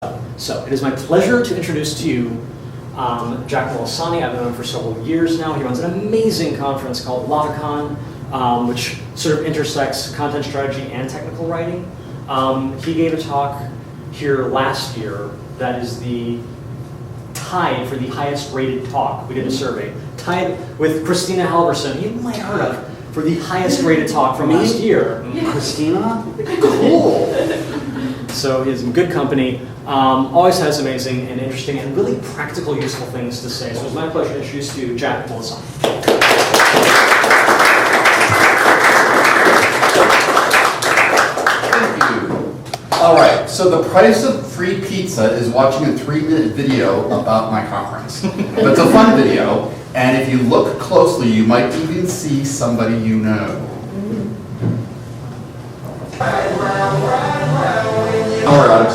So it is my pleasure to introduce to you Jack Molisani. I've known him for several years now. He runs an amazing conference called LavaCon, which sort of intersects content strategy and technical writing. He gave a talk here last year that is the tied for the highest rated talk. We did a survey. Tied with Christina Halverson, you might have heard of, for the highest rated talk from last year. Christina? Cool. So he's in good company. Always has amazing and interesting and really practical, useful things to say. So it's my pleasure to introduce you to Jack Molisani. Thank you. All right, so the price of free pizza is watching a 3-minute video about my conference. But it's a fun video, and if you look closely, you might even see somebody you know. All right,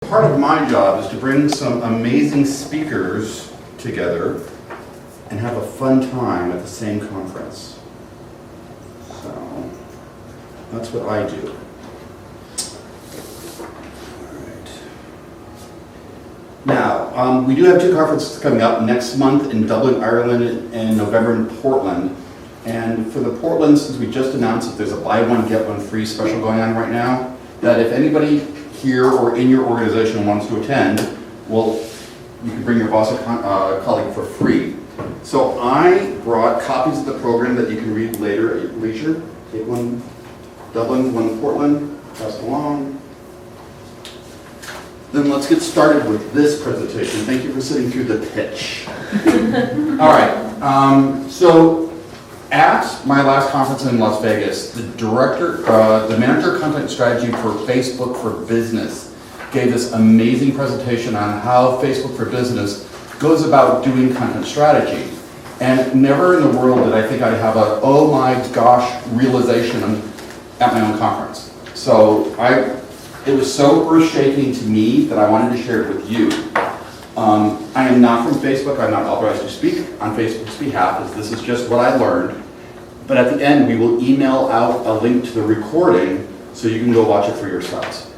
part of my job is to bring some amazing speakers together and have a fun time at the same conference. So that's what I do. All right. Now, we do have 2 conferences coming up next month in Dublin, Ireland, and November in Portland. And for the Portland, since we just announced that there's a buy one, get one free special going on right now, that if anybody here or in your organization wants to attend, well, you can bring your boss or colleague for free. So I brought copies of the program that you can read later at your leisure. Take one Dublin, one Portland, pass it along. Then let's get started with this presentation. Thank you for sitting through the pitch. All right, so at my last conference in Las Vegas, the manager of content strategy for Facebook for Business gave this amazing presentation on how Facebook for Business goes about doing content strategy. And never in the world did I think I'd have a, oh my gosh, realization at my own conference. So it was so earth-shaking to me that I wanted to share it with you. I am not from Facebook. I'm not authorized to speak on Facebook's behalf, as this is just what I learned. But at the end, we will email out a link to the recording so you can go watch it for yourselves.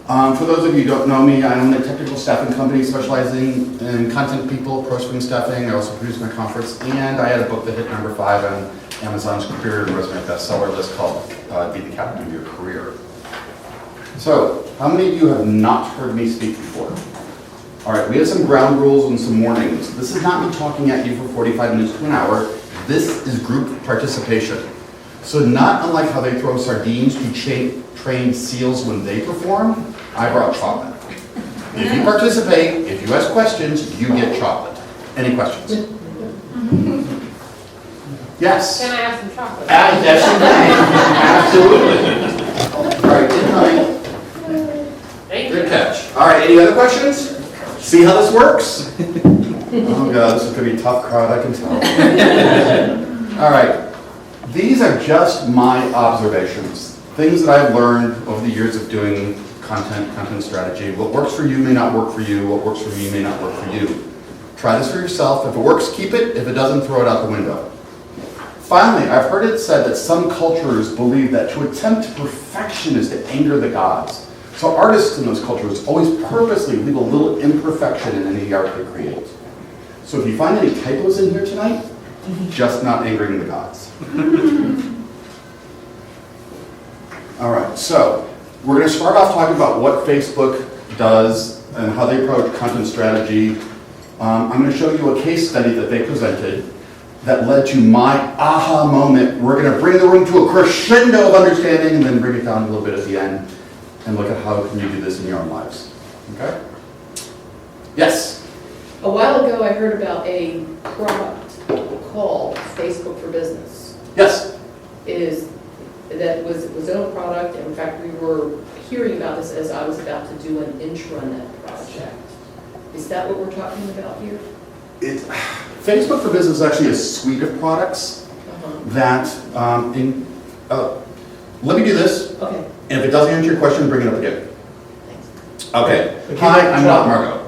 For those of you who don't know me, I own a technical staffing company specializing in content people, pro-swing staffing. I also produce my conference, and I had a book that hit number 5 on Amazon's career and resume bestseller list called Be the Captain of Your Career. So, how many of you have not heard me speak before? All right, we have some ground rules and some warnings. This is not me talking at you for 45 minutes to an hour. This is group participation. So not unlike how they throw sardines to train SEALs when they perform, I brought chocolate. If you participate, if you ask questions, you get chocolate. Any questions? Yes? Can I have some chocolate? Yes, you may. Absolutely. All right, incoming. Thank Good you. catch. All right, any other questions? See how this works? Oh God, this is going to be a tough crowd, I can tell. All right, these are just my observations, things that I've learned over the years of doing content strategy. What works for you may not work for you. What works for me may not work for you. Try this for yourself. If it works, keep it. If it doesn't, throw it out the window. Finally, I've heard it said that some cultures believe that to attempt perfection is to anger the gods. So artists in those cultures always purposely leave a little imperfection in any art they create. So if you find any typos in here tonight, just not angering the gods. All right, so we're going to start off talking about what Facebook does and how they approach content strategy. I'm going to show you a case study that they presented that led to my aha moment. We're going to bring the room to a crescendo of understanding and then bring it down a little bit at the end and look at how can you do this in your own lives. Okay? Yes? A while ago, I heard about a product called Facebook for Business. Yes? It was its own product, and in fact, we were hearing about this as I was about to do an intranet project. Is that what we're talking about here? Facebook for Business is actually a suite of products that, let me do this, Okay, and if it doesn't answer your question, bring it up again. thanks. Okay. But Hi, I'm not Margot.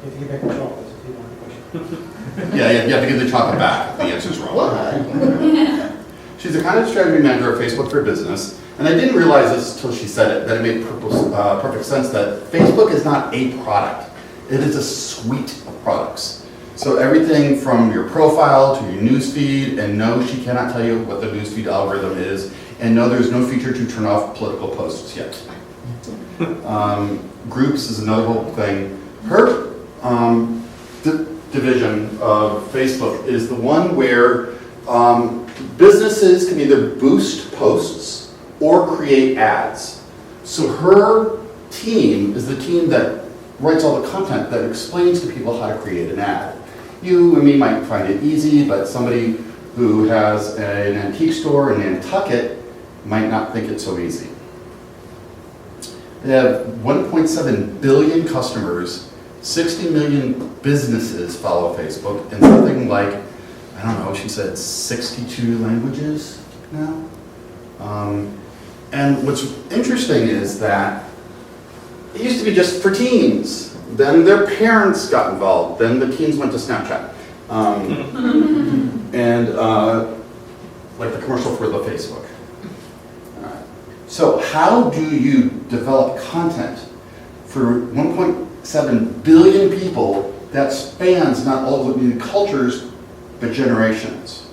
If you get back to chocolate, if you want the question. Yeah, you have to give the chocolate back. The answer's wrong. What? She's a content strategy manager at Facebook for Business, and I didn't realize this until she said it, that it made perfect sense that Facebook is not a product. It is a suite of products. So everything from your profile to your newsfeed, and no, she cannot tell you what the newsfeed algorithm is, and no, there's no feature to turn off political posts yet. Groups is another whole thing. Her division of Facebook is the one where businesses can either boost posts or create ads. So her team is the team that writes all the content that explains to people how to create an ad. You and me might find it easy, but somebody who has an antique store in Nantucket might not think it's so easy. They have 1.7 billion customers, 60 million businesses follow Facebook, and something like, I don't know, she said 62 languages now. And what's interesting is that it used to be just for teens. Then their parents got involved. Then the teens went to Snapchat. Like the commercial for the Facebook. So how do you develop content for 1.7 billion people that spans not only cultures, but generations?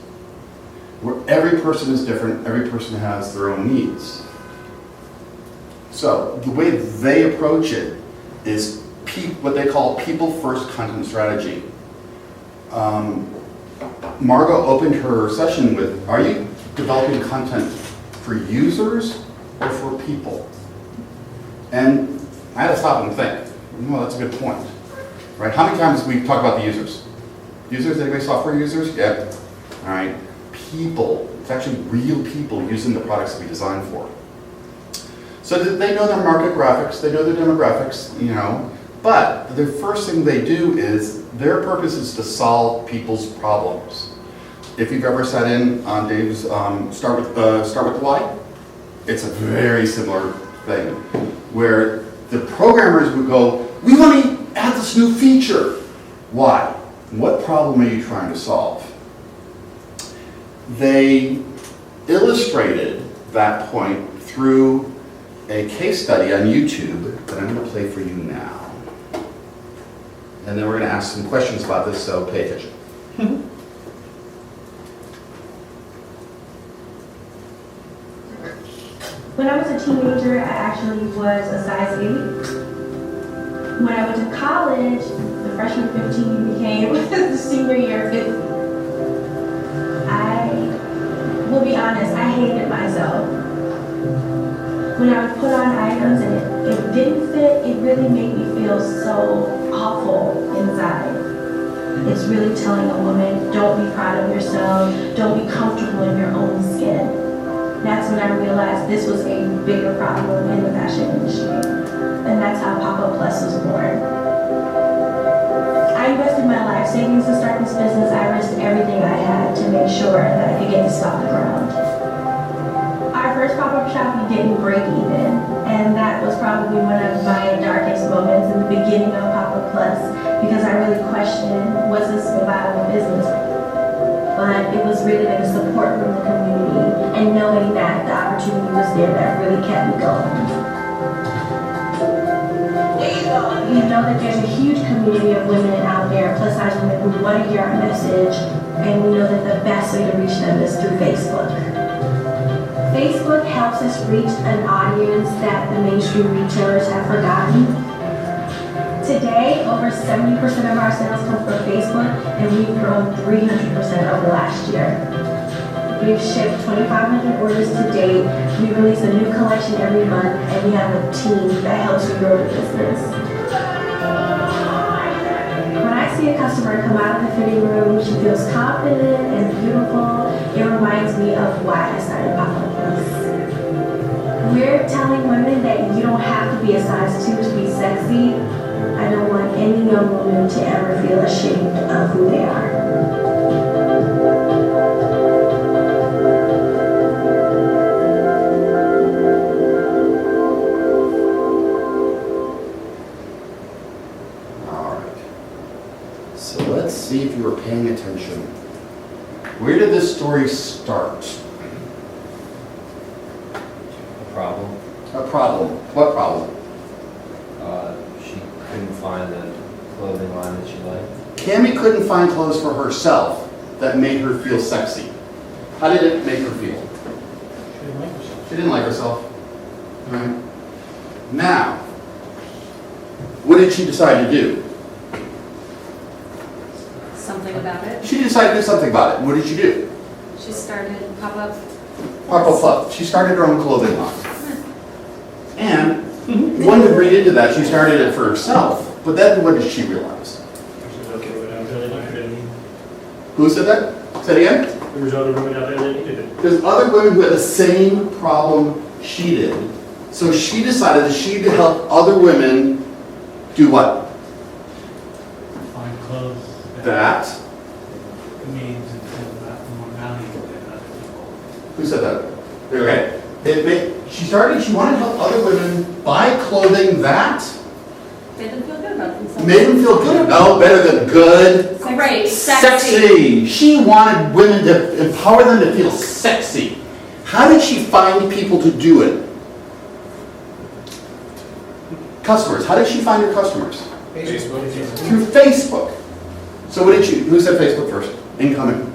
Where every person is different, every person has their own needs. So the way they approach it is what they call people-first content strategy. Margot opened her session with, are you developing content for users or for people? And I had to stop and think, well, that's a good point. Right? How many times have we talked about the users? Users, anybody software users? Yeah. All right. People. It's actually real people using the products that we design for. So that they know their market graphics, they know their demographics, you know, but the first thing they do is their purpose is to solve people's problems. If you've ever sat in on Dave's Start with the Why, it's a very similar thing where the programmers would go, we want to add this new feature. Why? What problem are you trying to solve? They illustrated that point through a case study on YouTube that I'm going to play for you now. And then we're going to ask some questions about this, so pay attention. When I was a teenager, I actually was a size 8. When I went to college, the freshman 15 became the senior year 50. I will be honest, I hated myself. When I would put on items and it didn't fit, it really made me feel so awful inside. It's really telling a woman, don't be proud of yourself, don't be comfortable in your own skin. That's when I realized this was a bigger problem in the fashion industry. And that's how Pop-Up Plus was born. I invested my life savings to start this business. I risked everything I had to make sure that I could get this off the ground. Our first pop-up shop, we didn't break even. And that was probably one of my darkest moments in the beginning of Pop-Up Plus, because I really questioned, was this a viable business? But it was really the support from the community and knowing that the opportunity was there that really kept me going. We know that there's a huge community of women out there, plus size women, who want to hear our message, and we know that the best way to reach them is through Facebook. Facebook helps us reach an audience that the mainstream retailers have forgotten. Today, over 70% of our sales come from Facebook, and we've grown 300% over last year. We've shipped 2,500 orders to date. We release a new collection every month, and we have a team that helps you grow the business. When I see a customer come out of the fitting room, she feels confident and beautiful. It reminds me of why I started Pop-Up Plus. We're telling women that you don't have to be a size 2 to be sexy. I don't want any young woman to ever feel ashamed of who they are. All right. So let's see if you were paying attention. Where did this story start? A problem. A problem. What problem? She couldn't find the clothing line that she liked. Cammie couldn't find clothes for herself that made her feel sexy. How did it make her feel? She didn't like herself. She didn't like herself. All right. Now, what did she decide to do? Something about it. She decided to do something about it. What did she do? She started pop-up. Pop-Up Plus. She started her own clothing line. And one would read into that, she started it for herself, but then what did she realize? There's okay women out there that needed it. Who said that? Say it again? There was other women out there that needed it. There's other women who had the same problem she did. So she decided that she could help other women do what? Find clothes That. means and feel that more valuable than other people. Who said that? Okay. She wanted to help other women buy clothing that Made them feel good about themselves. made them feel good. No, better than good. Great, Sexy. She wanted women to empower them to feel sexy. How did she find people to do it? Customers. How did she find her customers? Facebook. Through Facebook. So what did you, who said Facebook first? Incoming.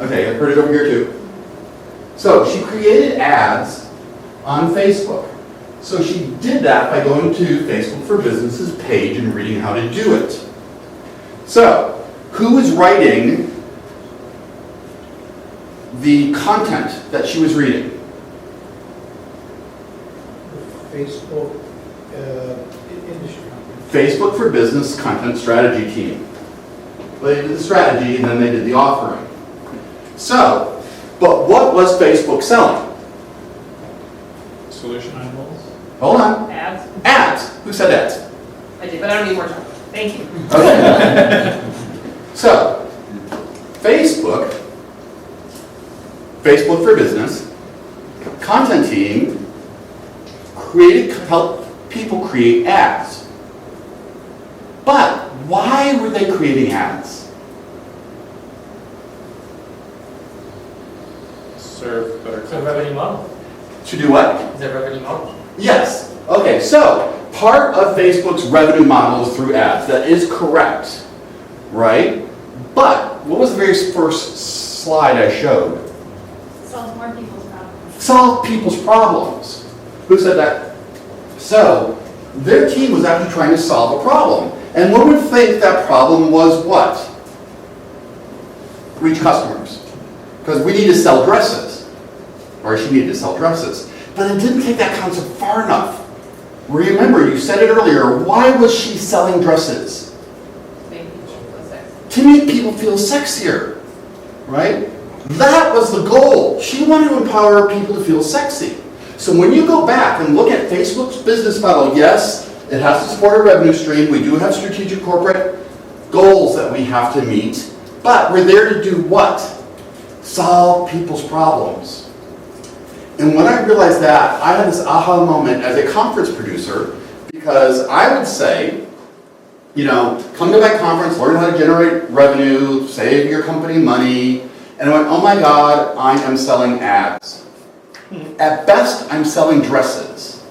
Okay, I heard it over here too. So she created ads on Facebook. So she did that by going to Facebook for Businesses page and reading how to do it. So, who was writing the content that she was reading? Facebook industry. Facebook for Business Content Strategy Team. They did the strategy and then they did the offering. So, but what was Facebook selling? Solution eyeballs. Hold on. Ads? Ads. Who said ads? I did, but I don't need more time. Thank you. Okay. So, Facebook for Business, content team, help people create ads. But why were they creating ads? Serve better It's a revenue model. To do what? It's a revenue model. Yes. Okay, so part of Facebook's revenue model is through ads. That is correct, right? But what was the very first slide I showed? Solves more people's problems. Solve people's problems. Who said that? So, their team was actually trying to solve a problem. And one would think that problem was what? Reach customers. Because we need to sell dresses. Or she needed to sell dresses. But it didn't take that concept far enough. Remember, you said it earlier, why was she selling dresses? Maybe you should go sex. To make people feel sexier, right? That was the goal. She wanted to empower people to feel sexy. So when you go back and look at Facebook's business model, yes, it has to support a revenue stream. We do have strategic corporate goals that we have to meet. But we're there to do what? Solve people's problems. And when I realized that, I had this aha moment as a conference producer, because I would say, you know, come to my conference, learn how to generate revenue, save your company money. And I went, oh my God, I am selling ads. At best, I'm selling dresses.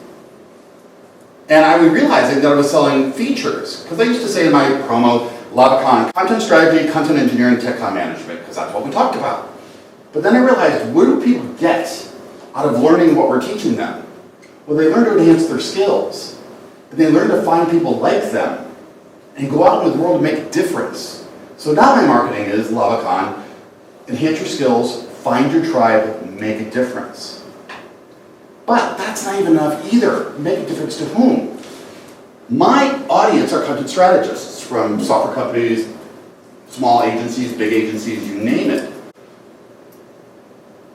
And I was realizing that I was selling features. Because I used to say in my promo, Lavacon, content strategy, content engineering, tech management, because that's what we talked about. But then I realized, what do people get out of learning what we're teaching them? Well, they learn to enhance their skills. And they learn to find people like them and go out in the world to make a difference. So now my marketing is Lavacon, enhance your skills, find your tribe, make a difference. But that's not even enough either. Make a difference to whom? My audience are content strategists from software companies, small agencies, big agencies, you name it.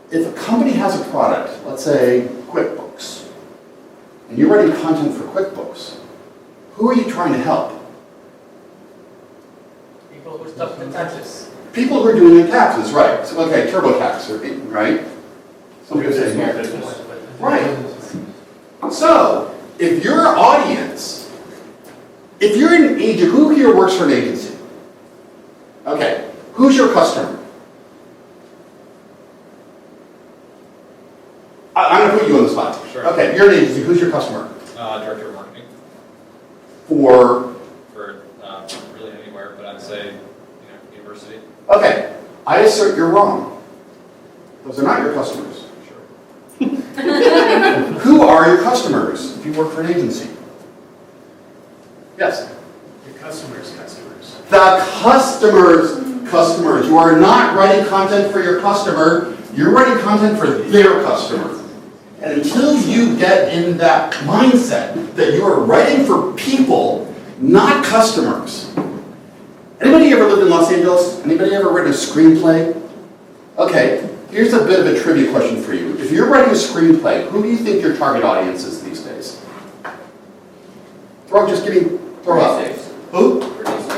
If a company has a product, let's say QuickBooks, and you're writing content for QuickBooks, who are you trying to help? People who stuff the taxes. People who are doing their taxes, right. So, okay, TurboTax, right? Somebody was saying here. Right. So, if your audience, if you're an agent, who here works for an agency? Okay, who's your customer? I'm going to put you on the spot. Sure. Okay, you're an agency. Who's your customer? Director of marketing For, for really anywhere, but I'd say university. okay, I assert you're wrong. Those are not your customers. Sure. Who are your customers if you work for an agency? Yes? Your customers' customers. The customers. You are not writing content for your customer. You're writing content for their customer. And until you get in that mindset that you are writing for people, not customers. Anybody ever lived in Los Angeles? Anybody ever written a screenplay? Okay, here's a bit of a trivia question for you. If you're writing a screenplay, who do you think your target audience is these days? Throw up. Producers. Who? Producers.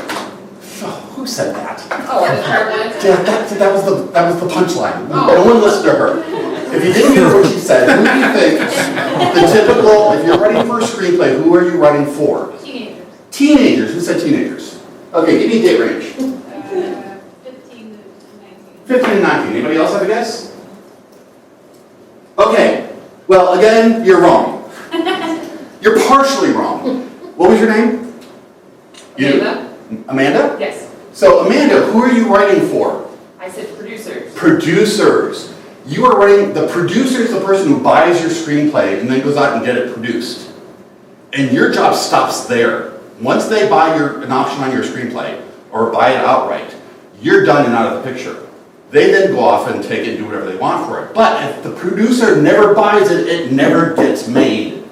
Oh, who said that? Oh, I just heard one. Yeah, that was the punchline. Oh. No one listened to her. If you didn't hear what she said, who do you think the typical, if you're writing for a screenplay, who are you writing for? Teenagers. Teenagers. Who said teenagers? Okay, give me a date range. 15 to 19. 15 and 19. Anybody else have a guess? Okay. Well, again, you're wrong. You're partially wrong. What was your name? Amanda? Amanda? Yes. So, Amanda, who are you writing for? I said producers. Producers. You are writing, the producer is the person who buys your screenplay and then goes out and get it produced. And your job stops there. Once they buy an option on your screenplay or buy it outright, you're done and out of the picture. They then go off and take it and do whatever they want for it. But if the producer never buys it, it never gets made.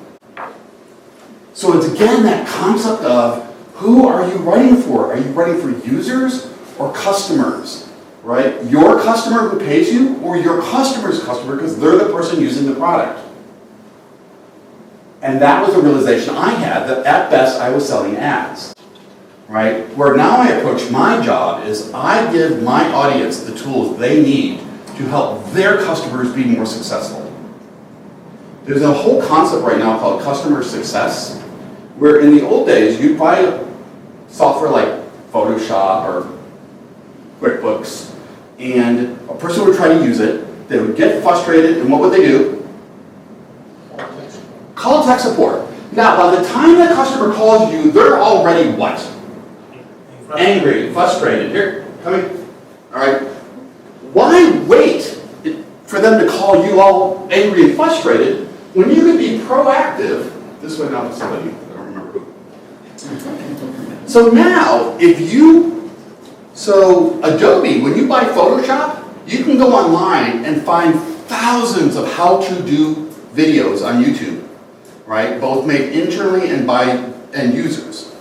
So it's again that concept of who are you writing for? Are you writing for users or customers? Right? Your customer who pays you or your customer's customer because they're the person using the product. And that was the realization I had, that at best I was selling ads, right? Where now I approach my job is I give my audience the tools they need to help their customers be more successful. There's a whole concept right now called customer success, where in the old days, you'd buy software like Photoshop or QuickBooks, and a person would try to use it, they would get frustrated, and what would they do? Call tech support. Now, by the time the customer calls you, they're already what? Angry, frustrated. Here, come here. All right. Why wait for them to call you all angry and frustrated when you can be proactive? This went out to somebody, I don't remember who. So now, so Adobe, when you buy Photoshop, you can go online and find thousands of how to do videos on YouTube. Right? Both made internally and by end users.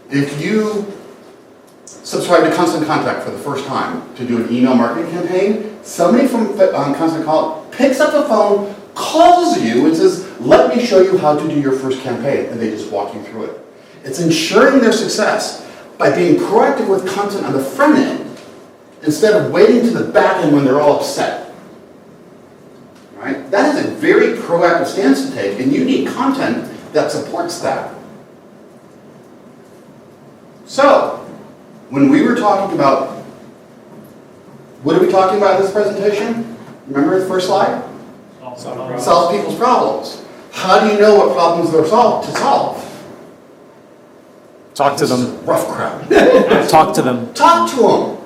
If you subscribe to Constant Contact for the first time to do an email marketing campaign, somebody from Constant Contact picks up the phone, calls you and says, let me show you how to do your first campaign, and they just walk you through it. It's ensuring their success by being proactive with content on the front end instead of waiting to the back end when they're all upset. Right? That is a very proactive stance to take, and you need content that supports that. So, when we were talking about, what are we talking about in this presentation? Remember the first slide? Solve people's problems. How do you know what problems they're to solve? Talk to This is them. a rough crowd. Talk to them. Talk to them.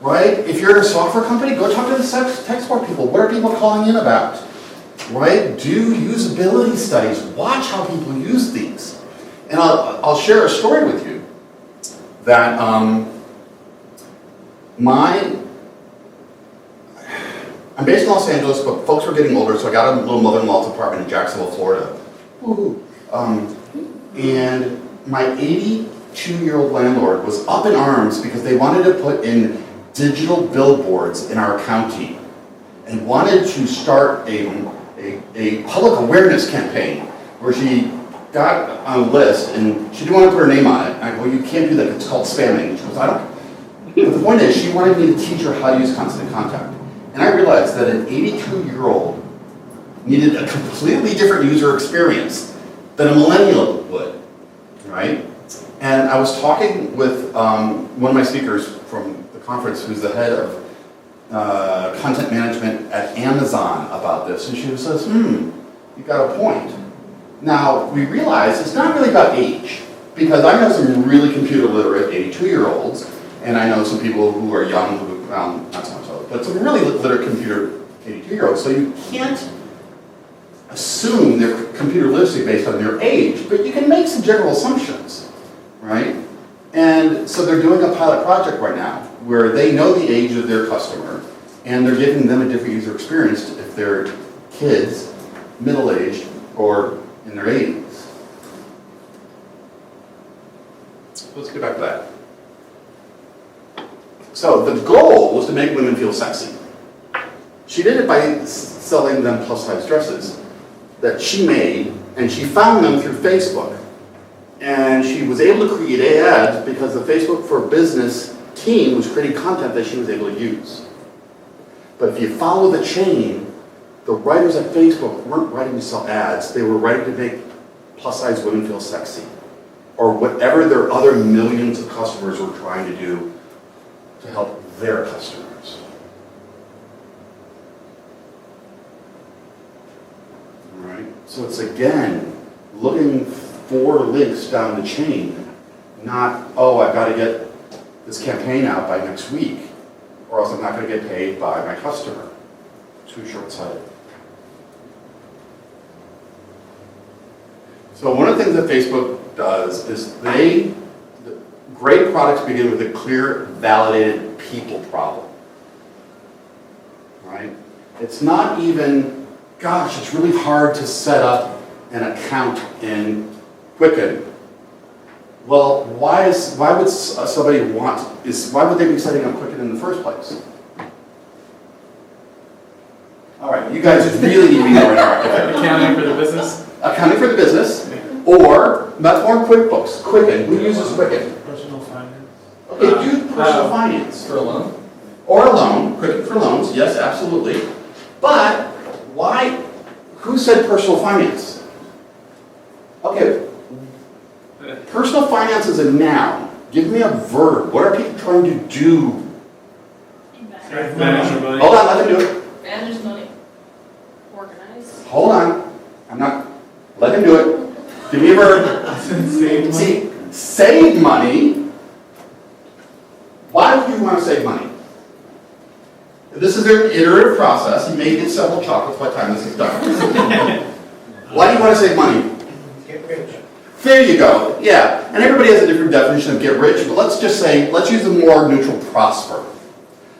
Right? If you're in a software company, go talk to the tech support people. What are people calling in about? Right? Do usability studies. Watch how people use these. And I'll share a story with you that I'm based in Los Angeles, but folks were getting older, so I got a little mother-in-law's apartment in Jacksonville, Florida. Woo-hoo. And my 82-year-old landlord was up in arms because they wanted to put in digital billboards in our county and wanted to start a public awareness campaign where she got on a list and she didn't want to put her name on it. I go, well, you can't do that, it's called spamming. She goes, I don't. But the point is, she wanted me to teach her how to use Constant Contact. And I realized that an 82-year-old needed a completely different user experience than a millennial would, right? And I was talking with one of my speakers from the conference who's the head of content management at Amazon about this, and she says, you got a point. Now, we realize it's not really about age, because I know some really computer literate 82-year-olds, and I know some people who are young, who, not so much so, but some really literate computer 82-year-olds, so you can't assume their computer literacy based on their age, but you can make some general assumptions, right? And so they're doing a pilot project right now where they know the age of their customer and they're giving them a different user experience if they're kids, middle-aged, or in their 80s. Let's get back to that. So the goal was to make women feel sexy. She did it by selling them plus-size dresses that she made, and she found them through Facebook. And she was able to create ads because the Facebook for Business team was creating content that she was able to use. But if you follow the chain, the writers at Facebook weren't writing to sell ads, they were writing to make plus-size women feel sexy, or whatever their other millions of customers were trying to do to help their customers. All right? So it's again, looking for links down the chain, not, oh, I've got to get this campaign out by next week, or else I'm not going to get paid by my customer. Too short-sighted. So one of the things that Facebook does is great products begin with a clear, validated people problem. Right? It's not even, gosh, it's really hard to set up an account in Quicken. Well, why would somebody why would they be setting up Quicken in the first place? All right, you guys really need to be more interactive. Accounting for the business? accounting for the business, or much more QuickBooks, Quicken. Who uses Quicken? Personal finance. Okay, do personal finance. For a loan? Or a loan, Quicken for loans, yes, absolutely. But why, who said personal finance? Okay, personal finance is a noun. Give me a verb. What are people trying to do? Invest. Manage your money. Hold on, let them do it. Manage money. Organize. Hold on. I'm not, let him do it. Give me a verb. Save money. See, save money. Why would you want to save money? This is an iterative process. You may get several chocolates by the time this is done. Why do you want to save money? Get rich. There you go. Yeah. And everybody has a different definition of get rich, but let's just say, let's use a more neutral prosper.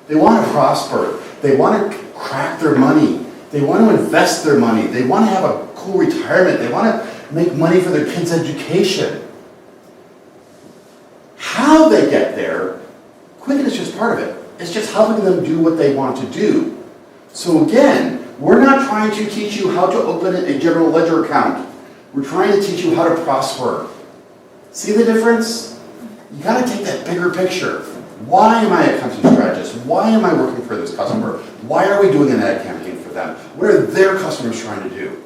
They want to prosper. They want to crack their money. They want to invest their money. They want to have a cool retirement. They want to make money for their kids' education. How they get there, Quicken is just part of it. It's just helping them do what they want to do. So again, we're not trying to teach you how to open a general ledger account. We're trying to teach you how to prosper. See the difference? You got to take that bigger picture. Why am I a content strategist? Why am I working for this customer? Why are we doing an ad campaign for them? What are their customers trying to do?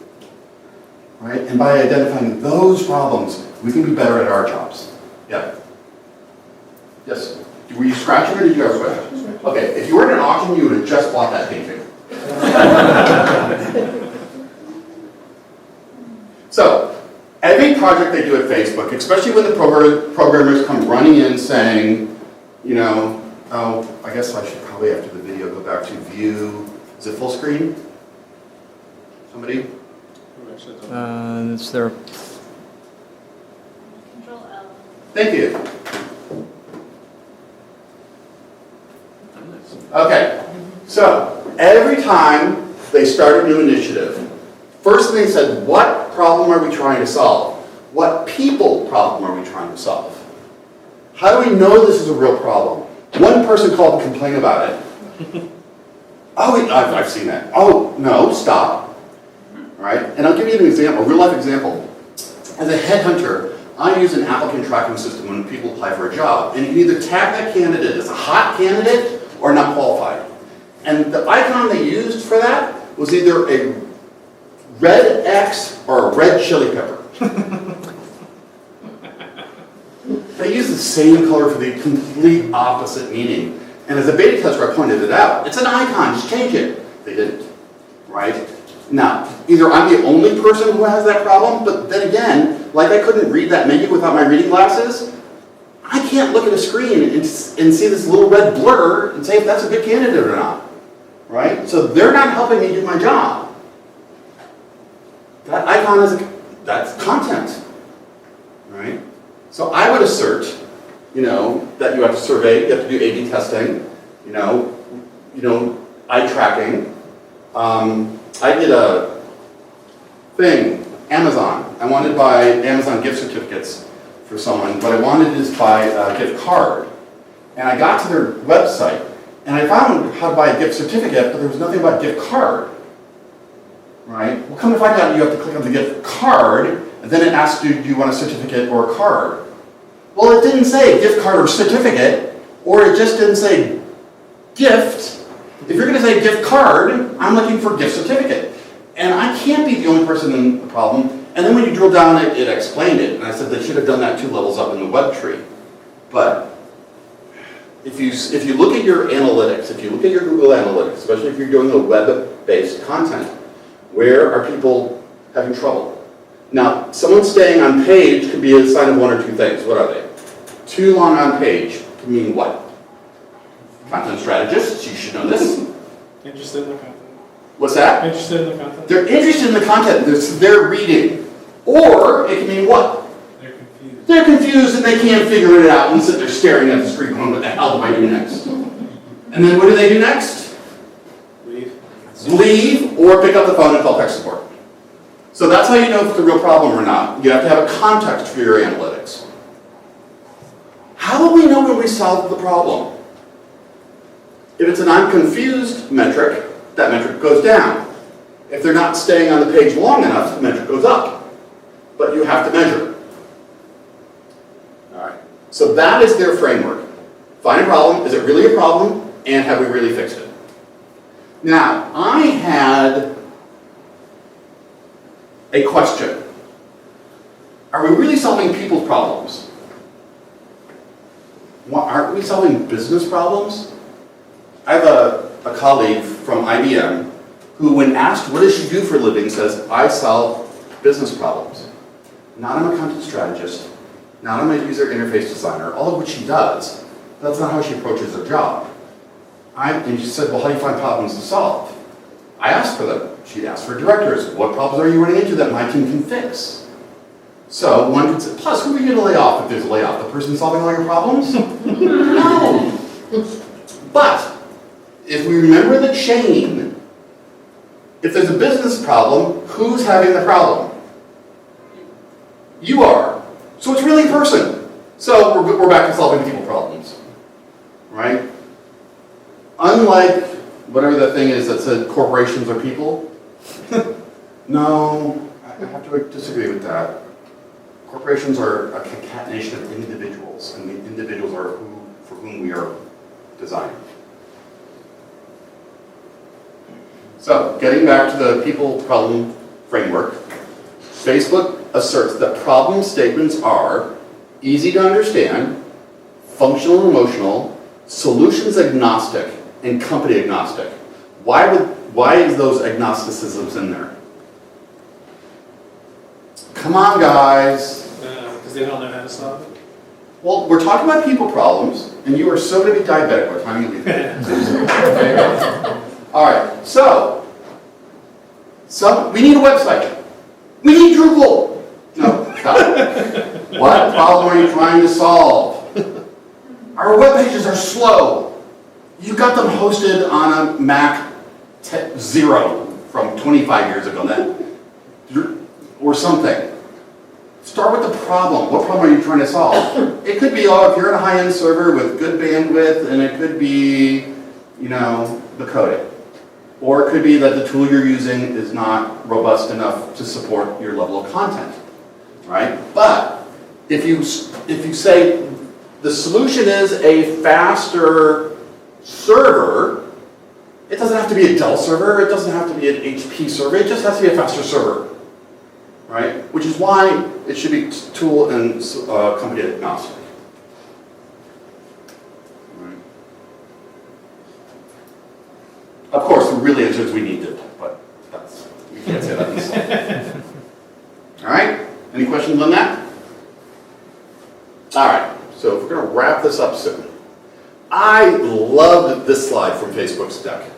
Right? And by identifying those problems, we can be better at our jobs. Yeah. Yes. Were you scratching or did you have a question? Okay. If you were at an auction, you would have just bought that painting. So, every project they do at Facebook, especially when the programmers come running in saying, you know, oh, I guess I should probably after the video go back to view. Is it full screen? Somebody? It's there. Control L. Thank you. Okay, so every time they start a new initiative, first thing they said, what problem are we trying to solve? What people problem are we trying to solve? How do we know this is a real problem? One person called to complain about it. Oh, I've seen that. Oh, no, stop. All right, and I'll give you an example, a real life example. As a headhunter, I use an applicant tracking system when people apply for a job, and you can either tag that candidate as a hot candidate or not qualified. And the icon they used for that was either a red X or a red chili pepper. They use the same color for the complete opposite meaning. And as a beta tester, I pointed it out. It's an icon, just change it. They didn't, right? Now, either I'm the only person who has that problem, but then again, like I couldn't read that menu without my reading glasses, I can't look at a screen and see this little red blur and say if that's a good candidate or not, right? So they're not helping me do my job. That icon is, that's content, right? So I would assert, you know, that you have to survey, you have to do A/B testing, you know, eye tracking. I did a thing, Amazon. I wanted to buy Amazon gift certificates for someone, but I wanted to buy a gift card. And I got to their website, and I found how to buy a gift certificate, but there was nothing about gift card. Right? Well, come to find out, you have to click on the gift card, and then it asks you, do you want a certificate or a card? Well, it didn't say gift card or certificate, or it just didn't say gift. If you're going to say gift card, I'm looking for gift certificate. And I can't be the only person in the problem. And then when you drill down, it explained it. And I said they should have done that 2 levels up in the web tree. But if you look at your analytics, if you look at your Google Analytics, especially if you're doing a web-based content, where are people having trouble? Now, someone staying on page could be a sign of 1 or 2 things. What are they? Too long on page can mean what? Content strategists, you should know this. Interested in the content. What's that? Interested in the content. They're interested in the content, they're reading. Or it can mean what? They're confused. They're confused and they can't figure it out and sit there staring at the screen going, what the hell do I do next? And then what do they do next? Leave. Leave or pick up the phone and call tech support. So that's how you know if it's a real problem or not. You have to have a context for your analytics. How will we know when we solve the problem? If it's an I'm confused metric, that metric goes down. If they're not staying on the page long enough, the metric goes up. but you have to measure. All right. So that is their framework. Find a problem. Is it really a problem? And have we really fixed it? Now, I had a question. Are we really solving people's problems? Aren't we solving business problems? I have a colleague from IBM who, when asked what does she do for a living, says, I solve business problems. Not I'm a content strategist, not I'm a user interface designer, all of which she does. That's not how she approaches her job. And she said, well, how do you find problems to solve? I asked for them. She'd ask for directors. What problems are you running into that my team can fix? So one could say, plus, who are you going to lay off if there's a layoff? The person solving all your problems? No. But if we remember the chain, if there's a business problem, who's having the problem? You are. So it's really a person. So we're back to solving people problems, right? Unlike whatever the thing is that said corporations are people. No, I have to disagree with that. Corporations are a concatenation of individuals, and the individuals are for whom we are designed. So, getting back to the people-problem framework, Facebook asserts that problem statements are easy to understand, functional and emotional, solutions agnostic, and company agnostic. Why is those agnosticisms in there? Come on, guys. Because they don't know how to solve it. Well, we're talking about people problems, and you are so going to be diabetic by the time you leave. All right, so we need a website. We need Drupal. No, stop. What problem are you trying to solve? Our web pages are slow. You got them hosted on a Mac 0 from 25 years ago, or something. Start with the problem. What problem are you trying to solve? It could be, if you're in a high-end server with good bandwidth, and it could be, the coding. Or it could be that the tool you're using is not robust enough to support your level of content, right? But if you say the solution is a faster server, it doesn't have to be a Dell server, it doesn't have to be an HP server, it just has to be a faster server, right? Which is why it should be tool and company agnostic. Right. Of course, the real answer is we need it, but you can't say that in this slide. All right, any questions on that? All right, so if we're going to wrap this up soon. I loved this slide from Facebook's deck.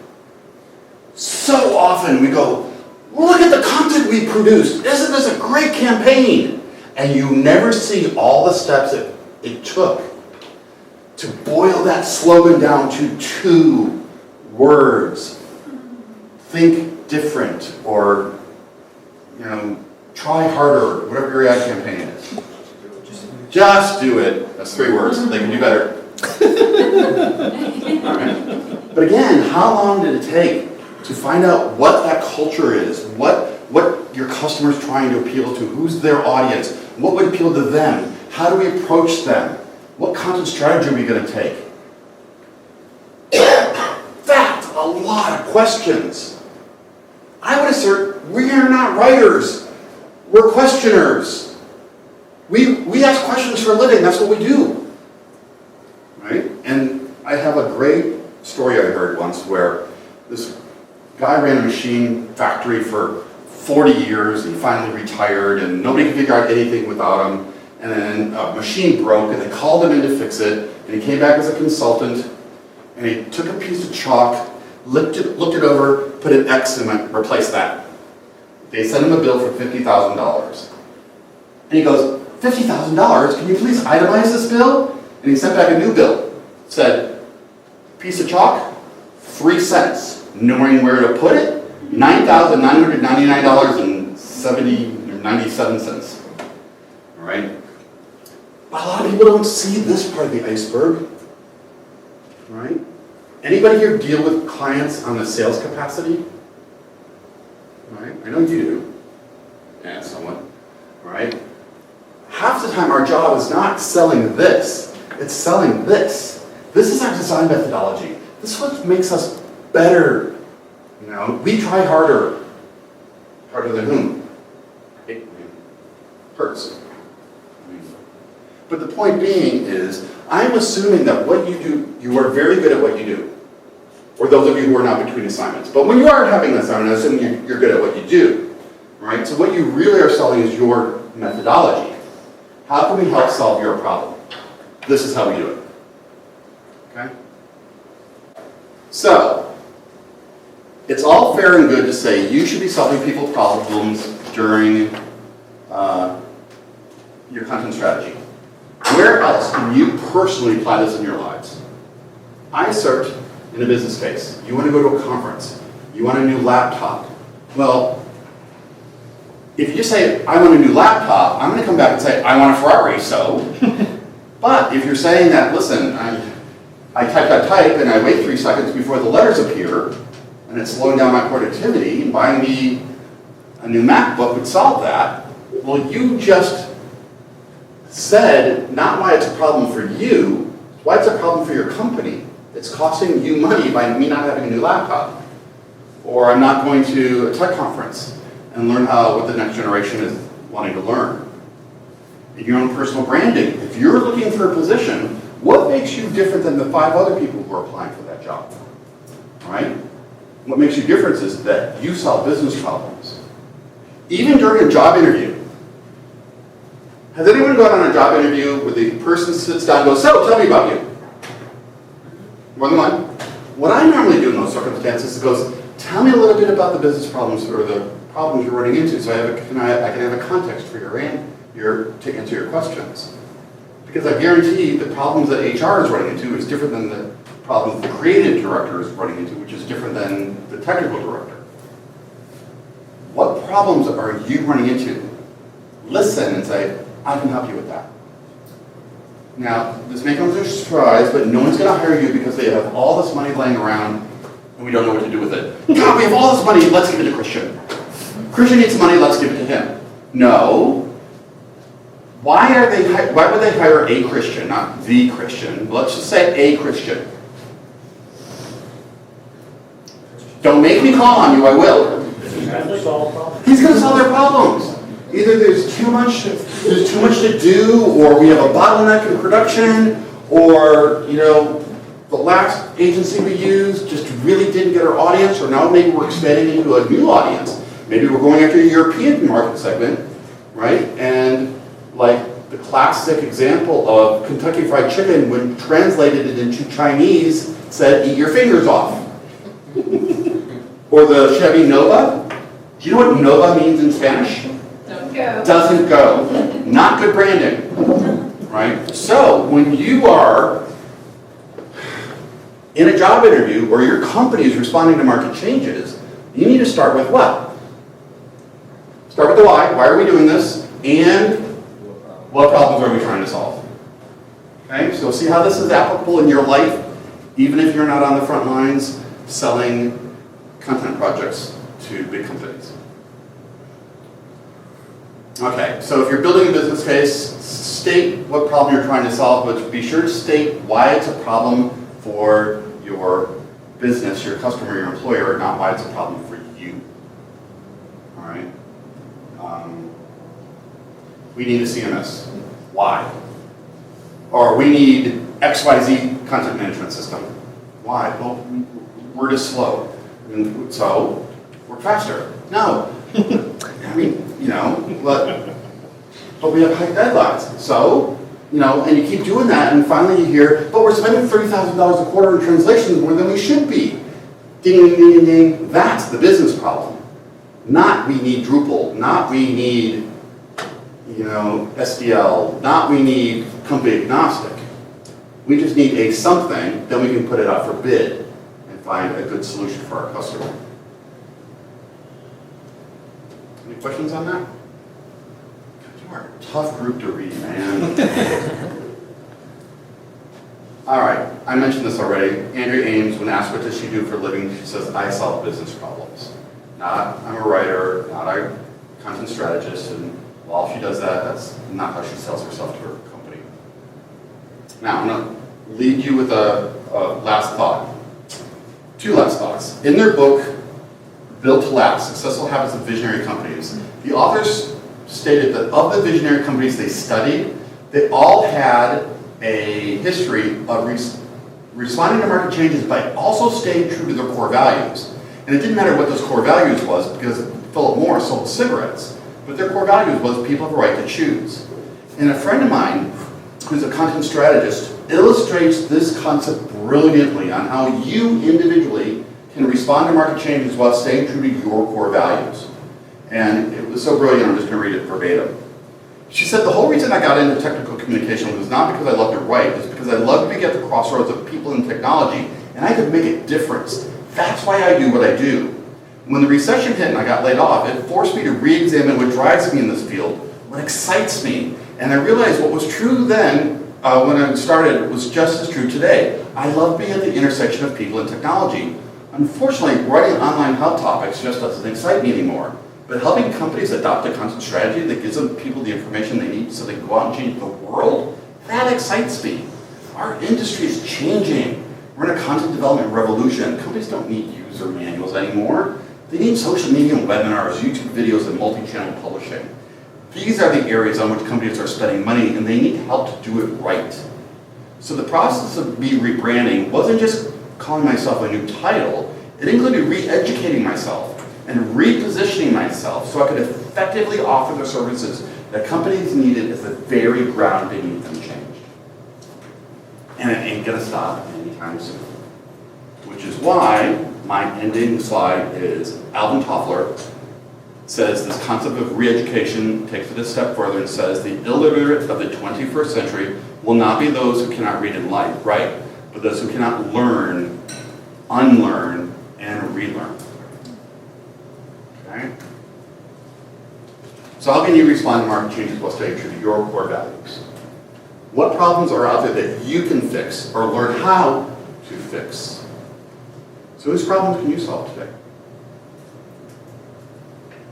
So often we go, look at the content we produced. Isn't this a great campaign? And you never see all the steps it took to boil that slogan down to 2 words. Think different, or try harder, whatever your ad campaign is. Just do it. That's 3 words. They can do better. All right. But again, how long did it take to find out what that culture is, what your customer's trying to appeal to, who's their audience, what would appeal to them, how do we approach them, what content strategy are we going to take? That's a lot of questions. I would assert we are not writers, we're questioners. We ask questions for a living, that's what we do. Right? And I have a great story I heard once where this guy ran a machine factory for 40 years and finally retired, and nobody could figure out anything without him. And then a machine broke, and they called him in to fix it, and he came back as a consultant, and he took a piece of chalk, looked it over, put an X and went, replace that. They sent him a bill for $50,000. And he goes, $50,000? Can you please itemize this bill? And he sent back a new bill. Said, piece of chalk, 3 cents. Knowing where to put it, $9,999.97. All right? But a lot of people don't see this part of the iceberg. Right? Anybody here deal with clients on the sales capacity? Right? I know you do. Yeah, someone. All right? time, our job is not selling this, it's selling this. This is our design methodology. This is what makes us better. You know, we try harder. Harder than whom? It hurts. But the point being is, I'm assuming that what you do, you are very good at what you do. Or those of you who are not between assignments. But when you are having an assignment, I assume you're good at what you do. Right? So what you really are selling is your methodology. How can we help solve your problem? This is how we do it. Okay? So, it's all fair and good to say you should be solving people's problems during your content strategy. Where else can you personally apply this in your lives? I assert in a business case, you want to go to a conference, you want a new laptop. Well, if you say, I want a new laptop, I'm going to come back and say, I want a Ferrari, so. But if you're saying that, listen, I type, and I wait 3 seconds before the letters appear, and it's slowing down my productivity, and buying me a new MacBook would solve that, well, you just said not why it's a problem for you, why it's a problem for your company. It's costing you money by me not having a new laptop. Or I'm not going to a tech conference and learn what the next generation is wanting to learn. In your own personal branding, if you're looking for a position, what makes you different than the 5 other people who are applying for that job? All right? What makes you different is that you solve business problems. Even during a job interview. Has anyone gone on a job interview where the person sits down and goes, so, tell me about you? More than one. What I normally do in those circumstances is goes, tell me a little bit about the business problems or the problems you're running into so I can have a context for to answer your questions. Because I guarantee the problems that HR is running into is different than the problems the creative director is running into, which is different than the technical director. What problems are you running into? Listen and say, I can help you with that. Now, this may come as a surprise, but no one's going to hire you because they have all this money laying around and we don't know what to do with it. God, we have all this money, let's give it to Christian. Christian needs money, let's give it to him. No. Why would they hire a Christian, not the Christian? Let's just say a Christian. Don't make me call on you, I will. He's going to solve their problems. Either there's too much to do, or we have a bottleneck in production, or the last agency we used just really didn't get our audience, or now maybe we're expanding into a new audience. Maybe we're going after a European market segment, right? And like the classic example of Kentucky Fried Chicken, when translated it into Chinese, said, "Eat your fingers off." Or the Chevy Nova. Do you know what Nova means in Spanish? Doesn't go. Not good branding, right? So when you are in a job interview or your company is responding to market changes, you need to start with what? Start with the why. Why are we doing this? And what problems are we trying to solve? Okay, so see how this is applicable in your life, even if you're not on the front lines selling content projects to big companies. Okay, so if you're building a business case, state what problem you're trying to solve, but be sure to state why it's a problem for your business, your customer, your employer, not why it's a problem for you. All right? We need a CMS. Why? Or we need XYZ content management system. Why? Well, we're just slow. And so, work faster. No. I mean, but we have high deadlines. So, and you keep doing that, and finally you hear, but we're spending $30,000 a quarter in translations more than we should be. Ding, ding, ding, ding. That's the business problem. Not we need Drupal, not we need, SDL, not we need company agnostic. We just need a something, then we can put it out for bid and find a good solution for our customer. Any questions on that? You are a tough group to read, man. All right, I mentioned this already. Andrea Ames, when asked what does she do for a living, she says, I solve business problems. Not, I'm a writer, not a content strategist, and While she does that, that's not how she sells herself to her company. Now, I'm going to leave you with a last thought. Two last thoughts. In their book, Built to Last, Successful Habits of Visionary Companies, the authors stated that of the visionary companies they studied, they all had a history of responding to market changes by also staying true to their core values. And it didn't matter what those core values was, because Philip Morris sold cigarettes, but their core values was people have a right to choose. And a friend of mine, who's a content strategist, illustrates this concept brilliantly on how you individually can respond to market changes while staying true to your core values. And it was so brilliant, I'm just going to read it verbatim. She said, the whole reason I got into technical communication was not because I loved to write, it's because I loved to be at the crossroads of people and technology, and I could make a difference. That's why I do what I do. When the recession hit and I got laid off, it forced me to re-examine what drives me in this field, what excites me. And I realized what was true then, when I started, was just as true today. I love being at the intersection of people and technology. Unfortunately, writing online hot topics just doesn't excite me anymore. But helping companies adopt a content strategy that gives them people the information they need so they can go out and change the world, that excites me. Our industry is changing. We're in a content development revolution. Companies don't need user manuals anymore. They need social media and webinars, YouTube videos, and multi-channel publishing. These are the areas on which companies are spending money, and they need help to do it right. So the process of me rebranding wasn't just calling myself a new title, it included re-educating myself and repositioning myself so I could effectively offer the services that companies needed as the very ground beneath them changed. And it ain't gonna stop anytime soon. Which is why my ending slide is Alvin Toffler says this concept of re-education takes it a step further and says the illiterate of the 21st century will not be those who cannot read and write, but those who cannot learn, unlearn, and relearn. Okay? So how can you respond to market changes while staying true to your core values? What problems are out there that you can fix or learn how to fix? So whose problems can you solve today?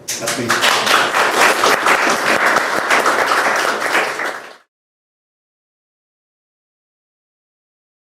That's me.